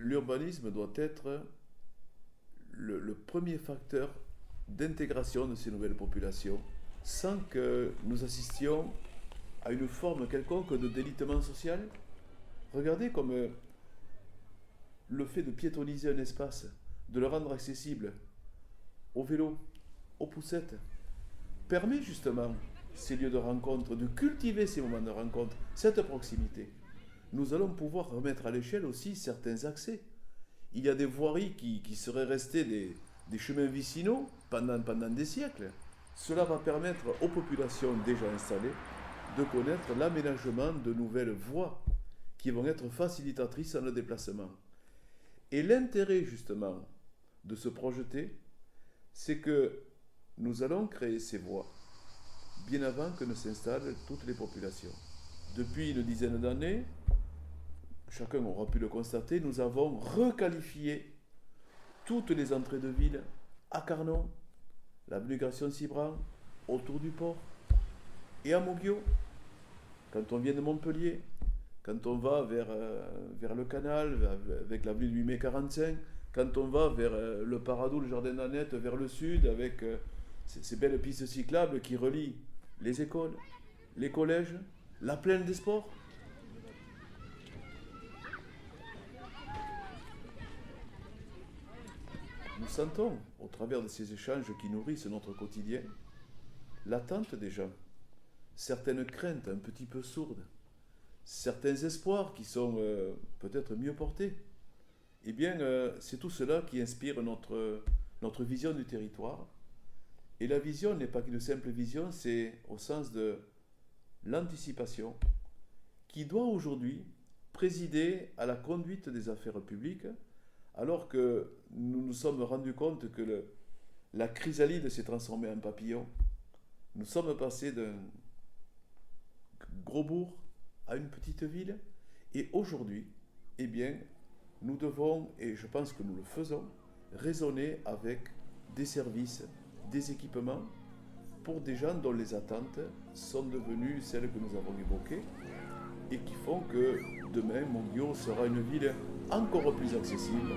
l'urbanisme doit être le premier facteur d'intégration de ces nouvelles populations, sans que nous assistions à une forme quelconque de délitement social. Regardez comme le fait de piétoniser un espace, de le rendre accessible aux vélos, aux poussettes, permet justement ces lieux de rencontre, de cultiver ces moments de rencontre, cette proximité. Nous allons pouvoir remettre à l'échelle aussi certains accès. Il y a des voiries qui seraient restées des chemins vicinaux pendant des siècles. Cela va permettre aux populations déjà installées de connaître l'aménagement de nouvelles voies qui vont être facilitatrices dans le déplacement. Et l'intérêt justement de se projeter, c'est que nous allons créer ces voies bien avant que ne s'installent toutes les populations. Depuis une dizaine d'années, chacun aura pu le constater, nous avons requalifié toutes les entrées de ville à Carnon, l'avenue Gration-Cibran, autour du port, et à Moguio, quand on vient de Montpellier, quand on va vers le canal, avec l'avenue du 8 mai 45, quand on va vers le Paradou, le jardin d'Annette, vers le sud, avec ces belles pistes cyclables qui relient les écoles, les collèges, la plaine des sports. Nous sentons, au travers de ces échanges qui nourrissent notre quotidien, l'attente des gens, certaines craintes un petit peu sourdes, certains espoirs qui sont peut-être mieux portés. Eh bien, c'est tout cela qui inspire notre vision du territoire. Et la vision n'est pas qu'une simple vision, c'est au sens de l'anticipation qui doit aujourd'hui présider à la conduite des affaires publiques, alors que nous nous sommes rendus compte que la chrysalide s'est transformée en papillon. Nous sommes passés d'un gros bourg à une petite ville, et aujourd'hui, eh bien, nous devons, et je pense que nous le faisons, raisonner avec des services, des équipements, pour des gens dont les attentes sont devenues celles que nous avons évoquées, et qui font que demain, Montguio sera une ville encore plus accessible,